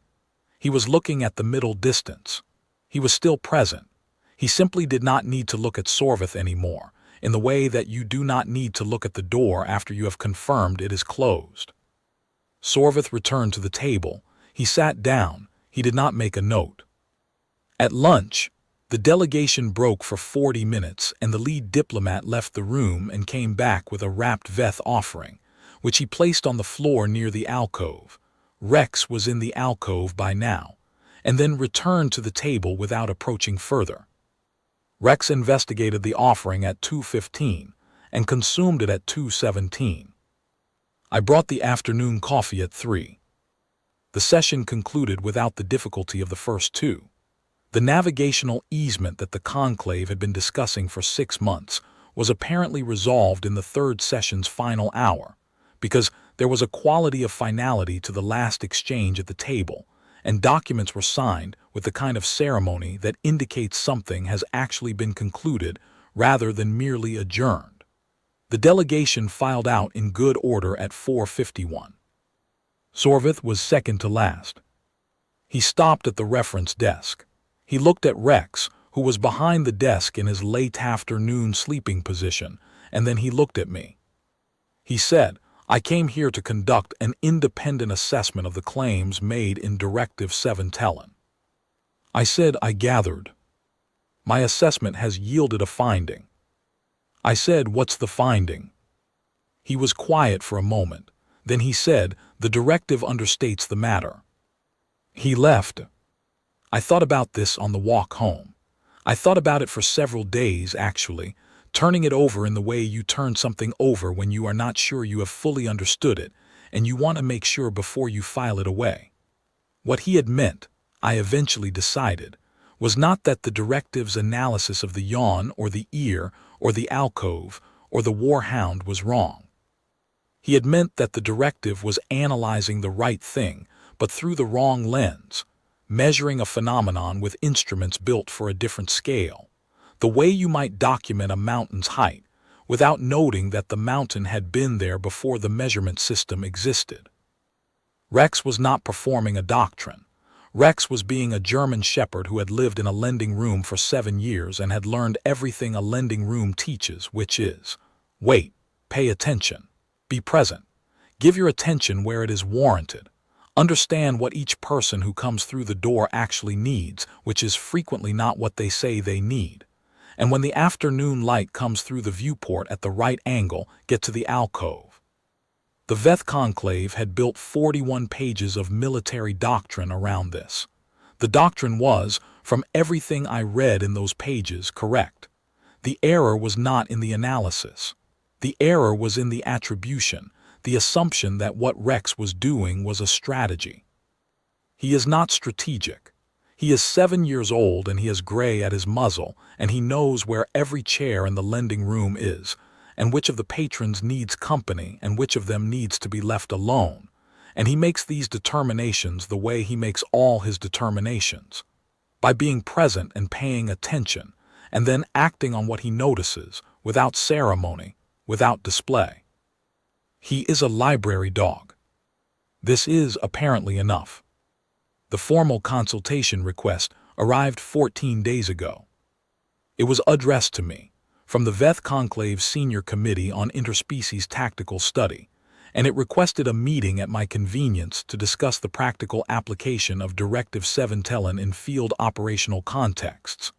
He was looking at the middle distance. He was still present. He simply did not need to look at Sorveth anymore, in the way that you do not need to look at the door after you have confirmed it is closed. Sorveth returned to the table. He sat down. He did not make a note. At lunch, the delegation broke for 40 minutes and the lead diplomat left the room and came back with a wrapped Veth offering, which he placed on the floor near the alcove. Rex was in the alcove by now, and then returned to the table without approaching further. Rex investigated the offering at 2:15 and consumed it at 2:17. I brought the afternoon coffee at 3. The session concluded without the difficulty of the first 2. The navigational easement that the conclave had been discussing for 6 months was apparently resolved in the third session's final hour, because there was a quality of finality to the last exchange at the table, and documents were signed with the kind of ceremony that indicates something has actually been concluded rather than merely adjourned. The delegation filed out in good order at 4:51. Sorveth was second to last. He stopped at the reference desk. He looked at Rex, who was behind the desk in his late afternoon sleeping position, and then he looked at me. He said, I came here to conduct an independent assessment of the claims made in Directive 7 Tellen. I said, I gathered. My assessment has yielded a finding. I said, what's the finding? He was quiet for a moment. Then he said, the directive understates the matter. He left. I thought about this on the walk home. I thought about it for several days, actually, turning it over in the way you turn something over when you are not sure you have fully understood it, and you want to make sure before you file it away. What he had meant, I eventually decided, was not that the directive's analysis of the yawn or the ear or the alcove or the warhound was wrong. He had meant that the directive was analyzing the right thing, but through the wrong lens, measuring a phenomenon with instruments built for a different scale, the way you might document a mountain's height, without noting that the mountain had been there before the measurement system existed. Rex was not performing a doctrine. Rex was being a German shepherd who had lived in a lending room for 7 years and had learned everything a lending room teaches, which is, wait, pay attention, be present, give your attention where it is warranted, understand what each person who comes through the door actually needs, which is frequently not what they say they need. And when the afternoon light comes through the viewport at the right angle, get to the alcove. The Veth Conclave had built 41 pages of military doctrine around this. The doctrine was, from everything I read in those pages, correct. The error was not in the analysis. The error was in the attribution, the assumption that what Rex was doing was a strategy. He is not strategic. He is 7 years old and he has gray at his muzzle, and he knows where every chair in the lending room is, and which of the patrons needs company and which of them needs to be left alone, and he makes these determinations the way he makes all his determinations, by being present and paying attention, and then acting on what he notices, without ceremony, without display. He is a library dog. This is apparently enough. The formal consultation request arrived 14 days ago. It was addressed to me from the Veth Conclave Senior Committee on Interspecies Tactical Study, and it requested a meeting at my convenience to discuss the practical application of Directive 7 Tellen in field operational contexts.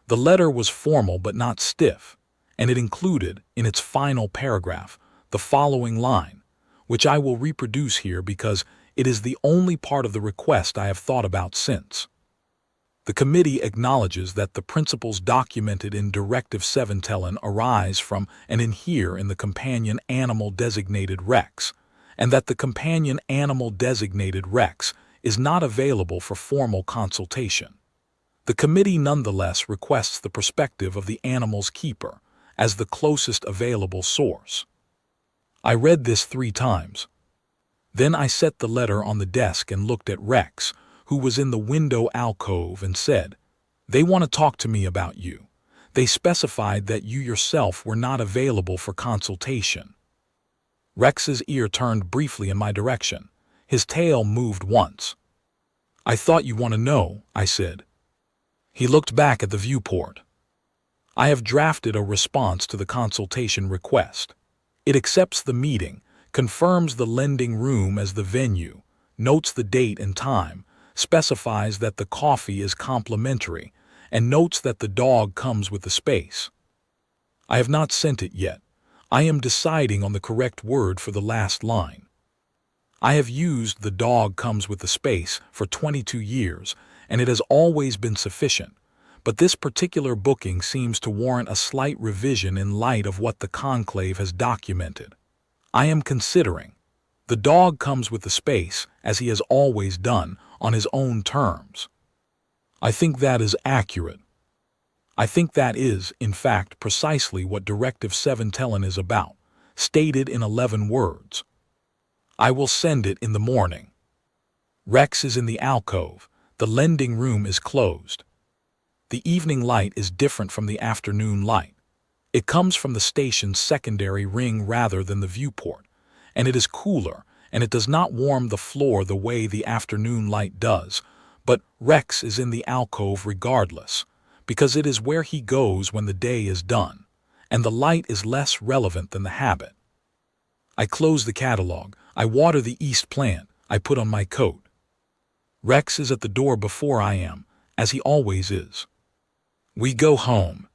The letter was formal but not stiff, and it included, in its final paragraph, the following line, which I will reproduce here because it is the only part of the request I have thought about since. The committee acknowledges that the principles documented in Directive 7 Tellen arise from and inhere in the companion animal designated Rex, and that the companion animal designated Rex is not available for formal consultation. The committee nonetheless requests the perspective of the animal's keeper as the closest available source. I read this 3 times. Then I set the letter on the desk and looked at Rex, who was in the window alcove, and said, "They want to talk to me about you. They specified that you yourself were not available for consultation." Rex's ear turned briefly in my direction. His tail moved once. "I thought you want to know," I said. He looked back at the viewport. "I have drafted a response to the consultation request. It accepts the meeting, confirms the lending room as the venue, notes the date and time, specifies that the coffee is complimentary, and notes that the dog comes with the space. I have not sent it yet. I am deciding on the correct word for the last line. I have used "the dog comes with the space" for 22 years, and it has always been sufficient, but this particular booking seems to warrant a slight revision in light of what the conclave has documented. I am considering "the dog comes with the space" as he has always done, on his own terms. I think that is accurate. I think that is, in fact, precisely what Directive 7 Tellen is about, stated in 11 words. I will send it in the morning. Rex is in the alcove. The lending room is closed. The evening light is different from the afternoon light. It comes from the station's secondary ring rather than the viewport, and it is cooler, and it does not warm the floor the way the afternoon light does, but Rex is in the alcove regardless, because it is where he goes when the day is done, and the light is less relevant than the habit. I close the catalog, I water the east plant, I put on my coat. Rex is at the door before I am, as he always is. We go home,